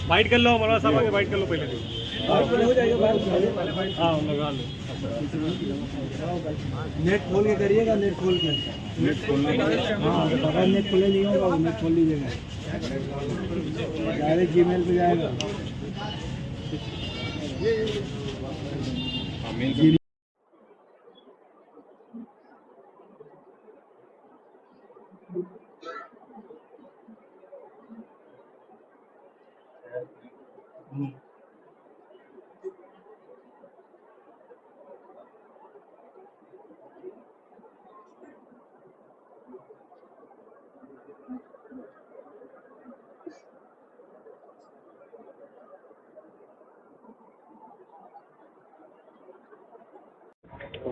Bite कर लो मौलाना साहब, आगे बाइट कर लो पहले से। हाँ लगा लो। नेट खोल के करिएगा, नेट खोल के। हाँ बगैर नेट खोले नहीं होगा, नेट खोल लीजिएगा, डायरेक्ट जीमेल पे जाएगा।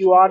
QR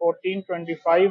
14, 25,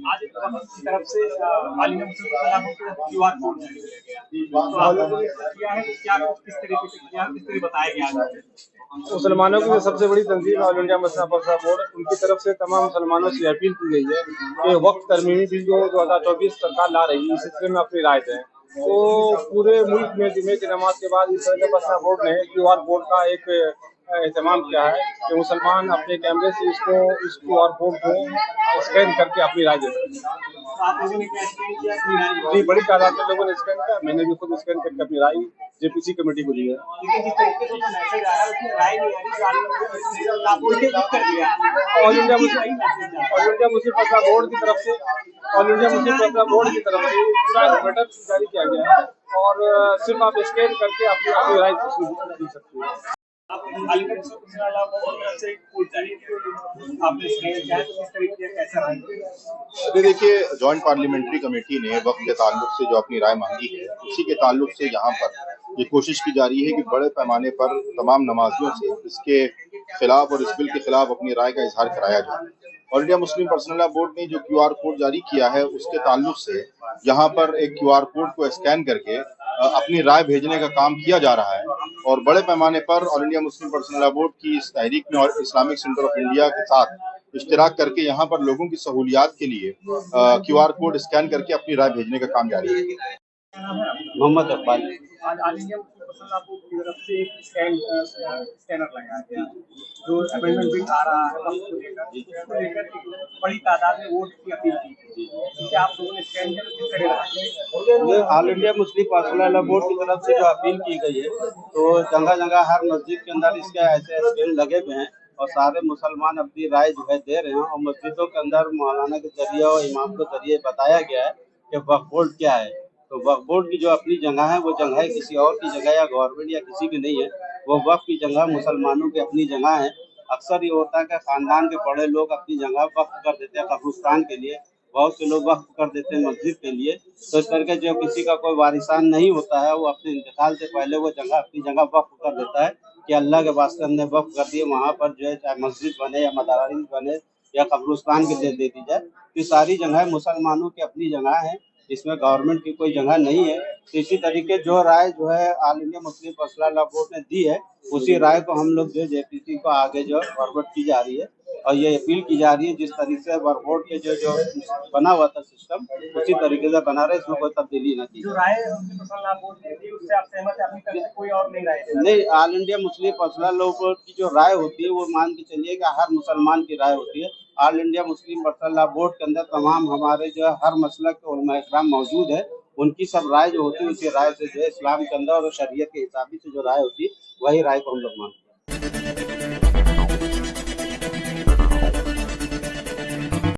आज वक्त की तरफ से आलिया मुस्लिम पसंद लाभ बोर्ड को QR कोड जारी किया गया, तो आप लोगों ने किया है तो क्या किस तरीके से किया, किस तरह बताया गया है? मुसलमानों की जो सबसे बड़ी तंजीम ऑल इंडिया मसला फलसा बोर्ड, उनकी तरफ से तमाम मुसलमानों से अपील की गई है कि वक्त तरमीमी बिल जो 2024 सरकार ला रही है इस सिलसिले में अपनी राय दें। तो पूरे मुल्क में जुमे की नमाज के बाद इस मसला बोर्ड ने QR कोड का एक एहतमाम किया है कि मुसलमान अपने कैमरे से इस QR कोड को स्कैन करके अपनी राय दे सकते हैं। आप लोगों ने क्या स्कैन किया अपनी राय? जी, बड़ी तादाद में लोगों ने स्कैन किया, मैंने भी खुद स्कैन करके अपनी राय JPC कमेटी को दी है। लेकिन जिस तरीके से मैसेज आया है उसमें राय नहीं आ रही, आलिया मुस्लिम लाभ बोर्ड ने कर दिया ऑल इंडिया मुस्लिम फतवा बोर्ड की तरफ से पूरा लेटर जारी किया गया है और सिर्फ आप स्कैन करके अपनी राय दे सकते हैं। आप आलिया मुस्लिम लाभ बोर्ड से कोई जारी आपने स्कैन किया है तो किस तरीके से कैसा रहा? अभी देखिए, जॉइंट पार्लियामेंट्री कमेटी ने वक्त के ताल्लुक से जो अपनी राय मांगी है, उसी के ताल्लुक से यहाँ पर ये कोशिश की जा रही है कि बड़े पैमाने पर तमाम नमाजियों से इसके खिलाफ और इस बिल के खिलाफ अपनी राय का इजहार कराया जाए। All India Muslim personal law board ने जो QR कोड जारी किया है उसके ताल्लुक से यहाँ पर एक QR कोड को स्कैन करके अपनी राय भेजने का काम किया जा रहा है और बड़े पैमाने पर all India Muslim personal law board की इस तहरीक में और इस्लामिक सेंटर ऑफ इंडिया के साथ इश्तिराक करके यहाँ पर लोगों की सहूलियात के लिए QR कोड स्कैन करके अपनी राय भेजने का काम जारी है। मोहम्मद इकबाल। आज आलिया मुस्लिम पसंद लाभ बोर्ड की तरफ से एक स्कैनर लगाया गया, जो अमेंडमेंट बिल आ रहा है वक्त को लेकर एक बड़ी तादाद में वोट की अपील की, क्या आप लोगों ने स्कैन किया किस तरह रहा? ये all India Muslim personal law board की तरफ से जो अपील की गई है, तो जगह जगह हर मस्जिद के अंदर इसके ऐसे स्कैन लगे हुए हैं और सारे मुसलमान अपनी राय जो है दे रहे हैं और मस्जिदों के अंदर मौलाना के जरिए और इमाम के जरिए बताया गया है कि वक्फ बोर्ड क्या है। तो वक्फ बोर्ड की जो अपनी जगह है वो जगह किसी और की जगह या गवर्नमेंट या किसी की नहीं है, वो वक्फ की जगह मुसलमानों की अपनी जगह है। अक्सर ये होता है कि खानदान के बड़े लोग अपनी जगह वक्फ कर देते हैं कब्रिस्तान के लिए, बहुत से लोग वक्फ कर देते हैं मस्जिद के लिए। तो इस करके जो किसी का कोई वारिसान नहीं होता है वो अपने इंतकाल से पहले वो जगह अपनी जगह वक्फ कर देता है कि अल्लाह के वास्ते हमने वक्फ कर दिए, वहाँ पर जो है चाहे मस्जिद बने या मदारिस बने या कब्रिस्तान के लिए दे दी जाए। तो सारी जगह मुसलमानों की अपनी जगह है, इसमें गवर्नमेंट की कोई जगह नहीं है। तो इसी तरीके जो राय जो है all India Muslim personal law board ने दी है, उसी राय को हम लोग जो JPC को आगे जो फॉरवर्ड की जा रही है और ये अपील की जा रही है जिस तरीके से वक्फ बोर्ड के जो बना हुआ था सिस्टम उसी तरीके से बना रहे, इसमें कोई तब्दीली न की। जो राय मुस्लिम पसंद लाभ बोर्ड ने दी उससे आप सहमत हैं? अपनी तरफ से कोई और नहीं राय देना? नहीं, all India Muslim personal law board की जो राय होती है वो मान के चलिए कि हर मुसलमान की राय होती है। All India Muslim personal law board के अंदर तमाम हमारे जो है हर मसलक के उलमा इकराम मौजूद है, उनकी सब राय जो होती है उसी राय से जो है इस्लाम के अंदर और शरीयत के हिसाब से जो राय होती है वही राय को हम लोग मानते हैं।